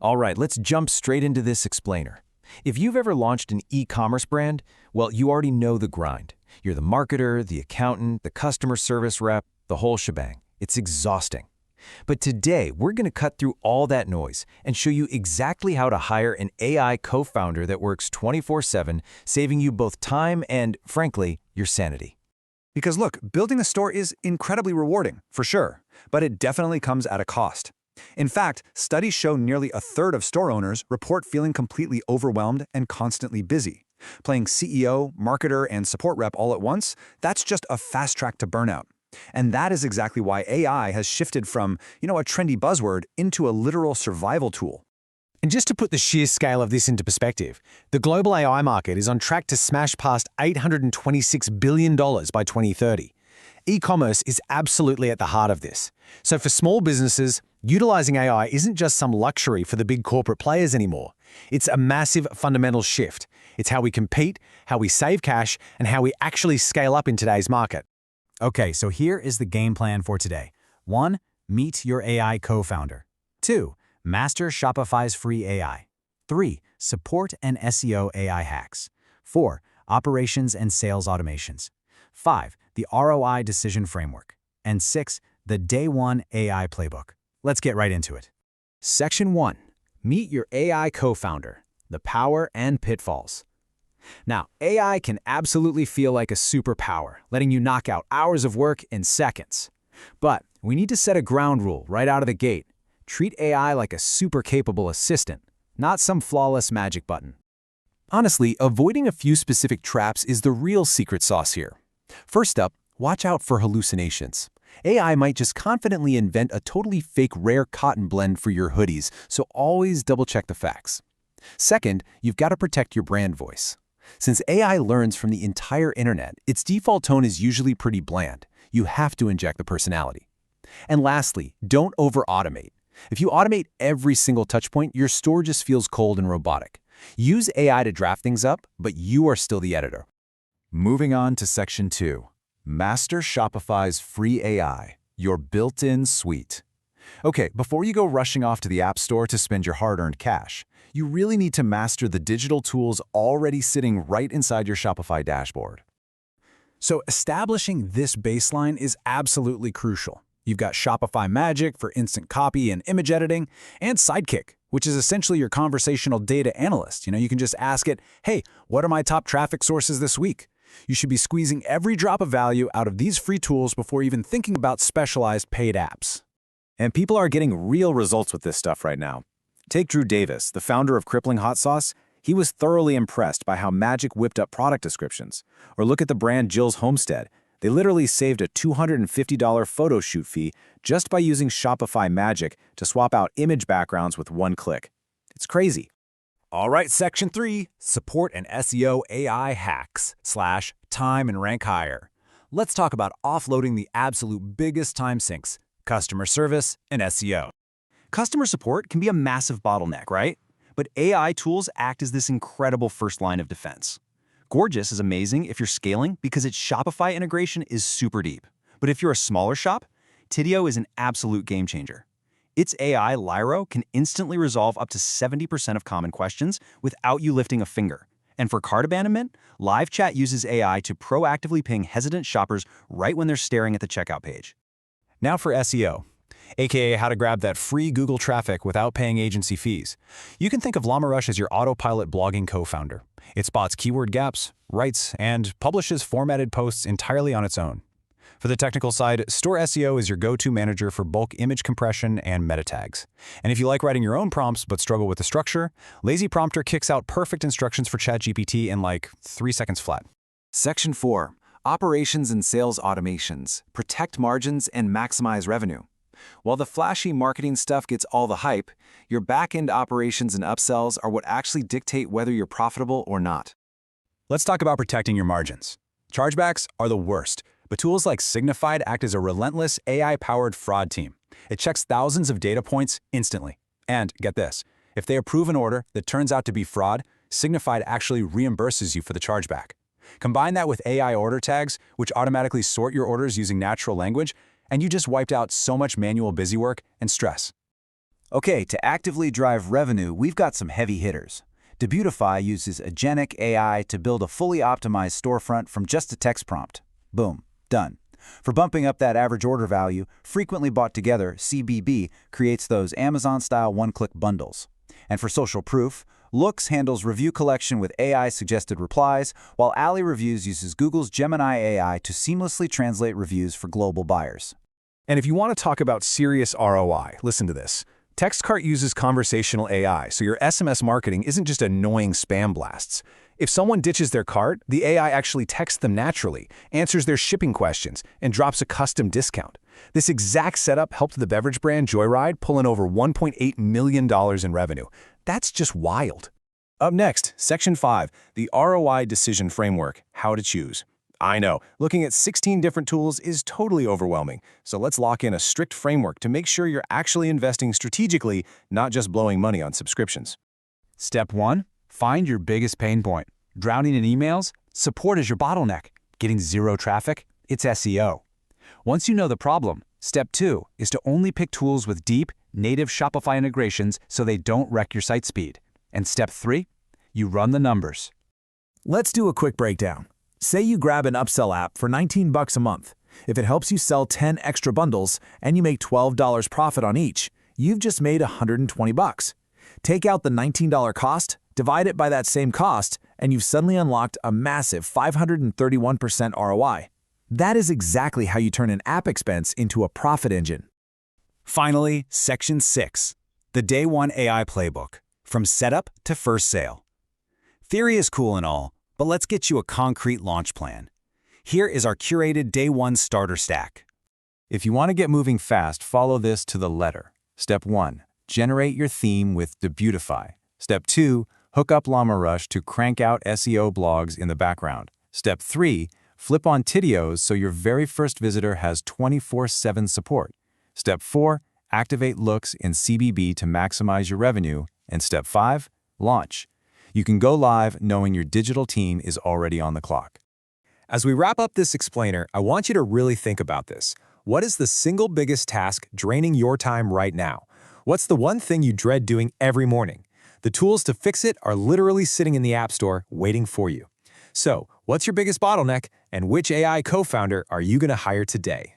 All right, let's jump straight into this explainer. If you've ever launched an e-commerce brand, well, you already know the grind. You're the marketer, the accountant, the customer service rep, the whole shebang. It's exhausting. But today, we're going to cut through all that noise and show you exactly how to hire an AI co-founder that works 24/7, saving you both time and, frankly, your sanity. Because look, building a store is incredibly rewarding, for sure, but it definitely comes at a cost. In fact, studies show nearly a third of store owners report feeling completely overwhelmed and constantly busy. Playing CEO, marketer, and support rep all at once, that's just a fast track to burnout. And that is exactly why AI has shifted from, a trendy buzzword into a literal survival tool. And just to put the sheer scale of this into perspective, the global AI market is on track to smash past $826 billion by 2030. E-commerce is absolutely at the heart of this. So for small businesses, utilizing AI isn't just some luxury for the big corporate players anymore. It's a massive fundamental shift. It's how we compete, how we save cash, and how we actually scale up in today's market. Okay, so here is the game plan for today. 1. Meet your AI co-founder. 2. Master Shopify's free AI. 3. Support and SEO AI hacks. 4. Operations and sales automations. 5. The ROI decision framework. And 6. The Day 1 AI playbook. Let's get right into it. Section 1. Meet your AI co-founder. The power and pitfalls. Now, AI can absolutely feel like a superpower, letting you knock out hours of work in seconds. But we need to set a ground rule right out of the gate. Treat AI like a super capable assistant, not some flawless magic button. Honestly, avoiding a few specific traps is the real secret sauce here. First up, watch out for hallucinations. AI might just confidently invent a totally fake rare cotton blend for your hoodies, so always double-check the facts. Second, you've got to protect your brand voice. Since AI learns from the entire internet, its default tone is usually pretty bland. You have to inject the personality. And lastly, don't over-automate. If you automate every single touchpoint, your store just feels cold and robotic. Use AI to draft things up, but you are still the editor. Moving on to Section 2. Master Shopify's free AI, your built-in suite. Okay, before you go rushing off to the App Store to spend your hard-earned cash, you really need to master the digital tools already sitting right inside your Shopify dashboard. So establishing this baseline is absolutely crucial. You've got Shopify Magic for instant copy and image editing, and Sidekick, which is essentially your conversational data analyst. You can just ask it, hey, what are my top traffic sources this week? You should be squeezing every drop of value out of these free tools before even thinking about specialized paid apps. And people are getting real results with this stuff right now. Take Drew Davis, the founder of Crippling Hot Sauce. He was thoroughly impressed by how Magic whipped up product descriptions. Or look at the brand Jill's Homestead. They literally saved a $250 photo shoot fee just by using Shopify Magic to swap out image backgrounds with one click. It's crazy. All right, Section 3, support and SEO AI hacks / time and rank higher. Let's talk about offloading the absolute biggest time sinks, customer service and SEO. Customer support can be a massive bottleneck, right? But AI tools act as this incredible first line of defense. Gorgeous is amazing if you're scaling because its Shopify integration is super deep. But if you're a smaller shop, Tidio is an absolute game changer. Its AI, Lyro, can instantly resolve up to 70% of common questions without you lifting a finger. And for cart abandonment, Live Chat uses AI to proactively ping hesitant shoppers right when they're staring at the checkout page. Now for SEO, aka how to grab that free Google traffic without paying agency fees. You can think of LlamaRush as your autopilot blogging co-founder. It spots keyword gaps, writes, and publishes formatted posts entirely on its own. For the technical side, Store SEO is your go-to manager for bulk image compression and meta tags. And if you like writing your own prompts but struggle with the structure, Lazy Prompter kicks out perfect instructions for ChatGPT in like 3 seconds flat. Section 4. Operations and sales automations. Protect margins and maximize revenue. While the flashy marketing stuff gets all the hype, your back-end operations and upsells are what actually dictate whether you're profitable or not. Let's talk about protecting your margins. Chargebacks are the worst, but tools like Signified act as a relentless AI-powered fraud team. It checks thousands of data points instantly. And get this, if they approve an order that turns out to be fraud, Signified actually reimburses you for the chargeback. Combine that with AI order tags, which automatically sort your orders using natural language, and you just wiped out so much manual busywork and stress. Okay, to actively drive revenue, we've got some heavy hitters. Debutify uses agentic AI to build a fully optimized storefront from just a text prompt. Boom, done. For bumping up that average order value, Frequently Bought Together, CBB, creates those Amazon-style one-click bundles. And for social proof, Looks handles review collection with AI-suggested replies, while Ally Reviews uses Google's Gemini AI to seamlessly translate reviews for global buyers. And if you want to talk about serious ROI, listen to this. TextCart uses conversational AI, so your SMS marketing isn't just annoying spam blasts. If someone ditches their cart, the AI actually texts them naturally, answers their shipping questions, and drops a custom discount. This exact setup helped the beverage brand Joyride pull in over $1.8 million in revenue. That's just wild. Up next, Section 5, the ROI Decision Framework, How to Choose. I know, looking at 16 different tools is totally overwhelming, so let's lock in a strict framework to make sure you're actually investing strategically, not just blowing money on subscriptions. Step 1. Find your biggest pain point. Drowning in emails? Support is your bottleneck. Getting zero traffic? It's SEO. Once you know the problem, Step 2 is to only pick tools with deep, native Shopify integrations so they don't wreck your site speed. And Step 3? You run the numbers. Let's do a quick breakdown. Say you grab an upsell app for $19 a month. If it helps you sell 10 extra bundles and you make $12 profit on each, you've just made $120. Take out the $19 cost, divide it by that same cost, and you've suddenly unlocked a massive 531% ROI. That is exactly how you turn an app expense into a profit engine. Finally, Section 6, the Day 1 AI Playbook, from setup to first sale. Theory is cool and all, but let's get you a concrete launch plan. Here is our curated Day 1 starter stack. If you want to get moving fast, follow this to the letter. Step 1. Generate your theme with Debutify. Step 2. Hook up Llama Rush to crank out SEO blogs in the background. Step 3. Flip on Tidios so your very first visitor has 24/7 support. Step 4. Activate Looks in CBB to maximize your revenue. And Step 5. Launch. You can go live knowing your digital team is already on the clock. As we wrap up this explainer, I want you to really think about this. What is the single biggest task draining your time right now? What's the one thing you dread doing every morning? The tools to fix it are literally sitting in the App Store waiting for you. So, what's your biggest bottleneck, and which AI co-founder are you going to hire today?